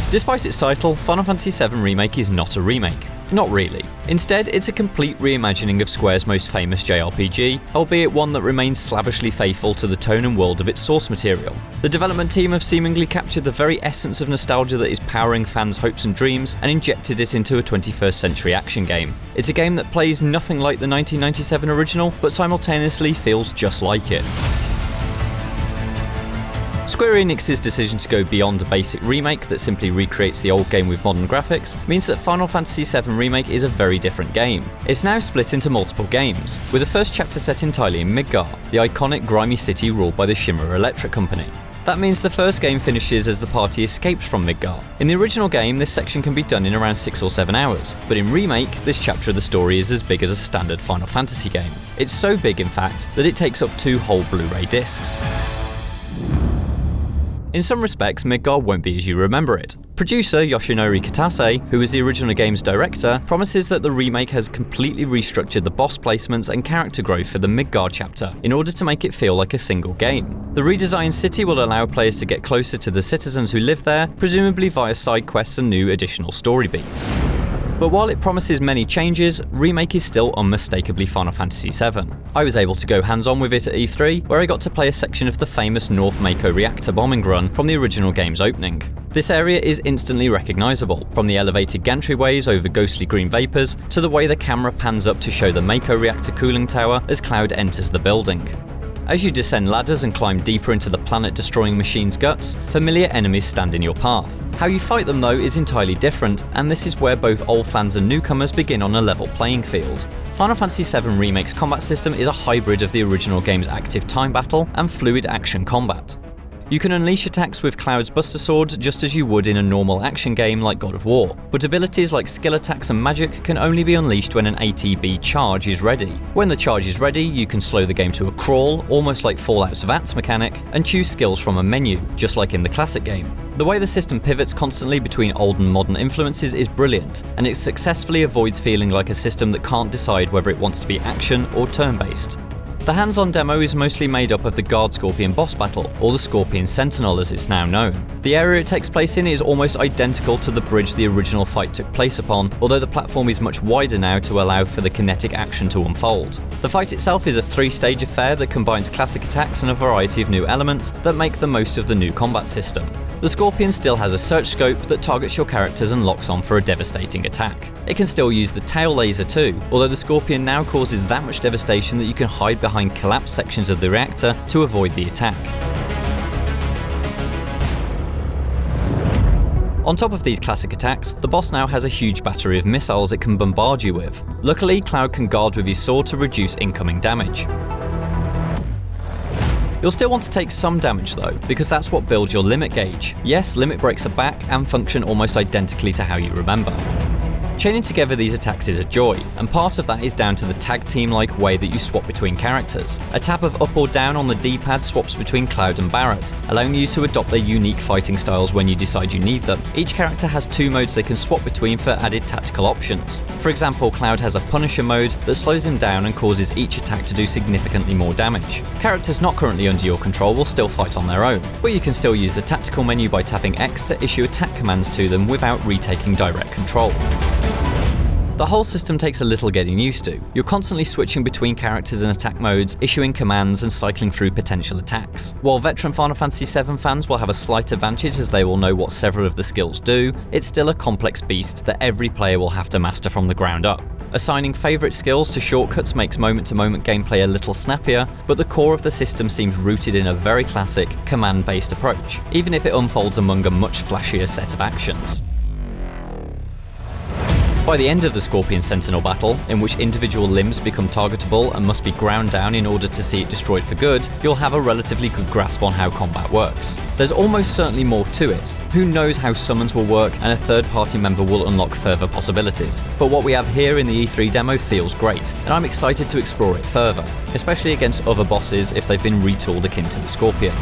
Despite its title, Final Fantasy VII Remake is not a remake. Not really. Instead, it's a complete reimagining of Square's most famous JRPG, albeit one that remains slavishly faithful to the tone and world of its source material. The development team have seemingly captured the very essence of nostalgia that is powering fans' hopes and dreams and injected it into a 21st century action game. It's a game that plays nothing like the 1997 original, but simultaneously feels just like it. Square Enix's decision to go beyond a basic remake that simply recreates the old game with modern graphics means that Final Fantasy VII Remake is a very different game. It's now split into multiple games, with the first chapter set entirely in Midgar, the iconic grimy city ruled by the Shimmer Electric Company. That means the first game finishes as the party escapes from Midgar. In the original game, this section can be done in around 6 or 7 hours, but in Remake, this chapter of the story is as big as a standard Final Fantasy game. It's so big, in fact, that it takes up 2 whole Blu-ray discs. In some respects, Midgar won't be as you remember it. Producer Yoshinori Kitase, who was the original game's director, promises that the remake has completely restructured the boss placements and character growth for the Midgar chapter in order to make it feel like a single game. The redesigned city will allow players to get closer to the citizens who live there, presumably via side quests and new additional story beats. But while it promises many changes, Remake is still unmistakably Final Fantasy VII. I was able to go hands-on with it at E3, where I got to play a section of the famous North Mako reactor bombing run from the original game's opening. This area is instantly recognisable, from the elevated gantryways over ghostly green vapours to the way the camera pans up to show the Mako reactor cooling tower as Cloud enters the building. As you descend ladders and climb deeper into the planet-destroying machine's guts, familiar enemies stand in your path. How you fight them though is entirely different, and this is where both old fans and newcomers begin on a level playing field. Final Fantasy VII Remake's combat system is a hybrid of the original game's active time battle and fluid action combat. You can unleash attacks with Cloud's Buster Sword just as you would in a normal action game like God of War, but abilities like skill attacks and magic can only be unleashed when an ATB charge is ready. When the charge is ready, you can slow the game to a crawl, almost like Fallout's VATS mechanic, and choose skills from a menu, just like in the classic game. The way the system pivots constantly between old and modern influences is brilliant, and it successfully avoids feeling like a system that can't decide whether it wants to be action or turn-based. The hands-on demo is mostly made up of the Guard Scorpion boss battle, or the Scorpion Sentinel as it's now known. The area it takes place in is almost identical to the bridge the original fight took place upon, although the platform is much wider now to allow for the kinetic action to unfold. The fight itself is a 3-stage affair that combines classic attacks and a variety of new elements that make the most of the new combat system. The Scorpion still has a search scope that targets your characters and locks on for a devastating attack. It can still use the tail laser too, although the Scorpion now causes that much devastation that you can hide behind collapsed sections of the reactor to avoid the attack. On top of these classic attacks, the boss now has a huge battery of missiles it can bombard you with. Luckily, Cloud can guard with his sword to reduce incoming damage. You'll still want to take some damage though, because that's what builds your limit gauge. Yes, limit breaks are back and function almost identically to how you remember. Chaining together these attacks is a joy, and part of that is down to the tag team-like way that you swap between characters. A tap of up or down on the D-pad swaps between Cloud and Barret, allowing you to adopt their unique fighting styles when you decide you need them. Each character has 2 modes they can swap between for added tactical options. For example, Cloud has a Punisher mode that slows him down and causes each attack to do significantly more damage. Characters not currently under your control will still fight on their own, but you can still use the tactical menu by tapping X to issue attack commands to them without retaking direct control. The whole system takes a little getting used to. You're constantly switching between characters and attack modes, issuing commands and cycling through potential attacks. While veteran Final Fantasy VII fans will have a slight advantage as they will know what several of the skills do, it's still a complex beast that every player will have to master from the ground up. Assigning favourite skills to shortcuts makes moment-to-moment gameplay a little snappier, but the core of the system seems rooted in a very classic, command-based approach, even if it unfolds among a much flashier set of actions. By the end of the Scorpion Sentinel battle, in which individual limbs become targetable and must be ground down in order to see it destroyed for good, you'll have a relatively good grasp on how combat works. There's almost certainly more to it. Who knows how summons will work, and a third-party member will unlock further possibilities. But what we have here in the E3 demo feels great, and I'm excited to explore it further, especially against other bosses if they've been retooled akin to the Scorpion.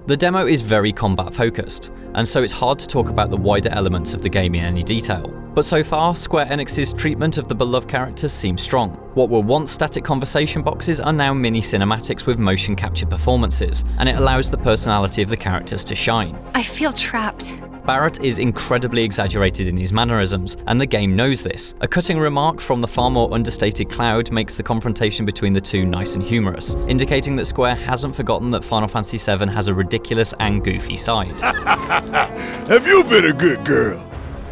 The demo is very combat focused, and so it's hard to talk about the wider elements of the game in any detail. But so far, Square Enix's treatment of the beloved characters seems strong. What were once static conversation boxes are now mini cinematics with motion capture performances, and it allows the personality of the characters to shine. I feel trapped. Barrett is incredibly exaggerated in his mannerisms, and the game knows this. A cutting remark from the far more understated Cloud makes the confrontation between the two nice and humorous, indicating that Square hasn't forgotten that Final Fantasy VII has a ridiculous and goofy side. Have you been a good girl?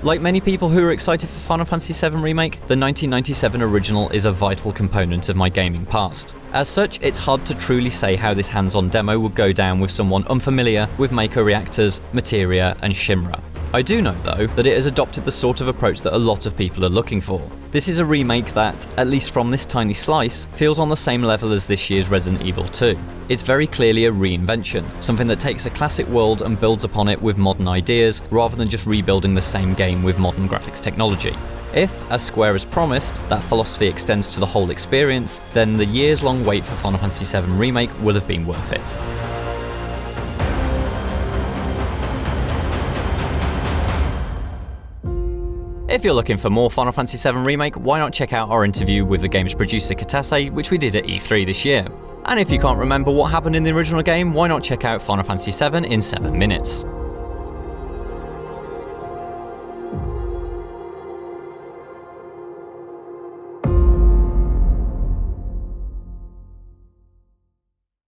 Like many people who are excited for Final Fantasy VII Remake, the 1997 original is a vital component of my gaming past. As such, it's hard to truly say how this hands-on demo would go down with someone unfamiliar with Mako reactors, materia, and Shinra. I do know, though, that it has adopted the sort of approach that a lot of people are looking for. This is a remake that, at least from this tiny slice, feels on the same level as this year's Resident Evil 2. It's very clearly a reinvention, something that takes a classic world and builds upon it with modern ideas, rather than just rebuilding the same game with modern graphics technology. If, as Square has promised, that philosophy extends to the whole experience, then the years-long wait for Final Fantasy VII Remake will have been worth it. If you're looking for more Final Fantasy VII Remake, why not check out our interview with the game's producer Katase, which we did at E3 this year. And if you can't remember what happened in the original game, why not check out Final Fantasy VII in 7 minutes.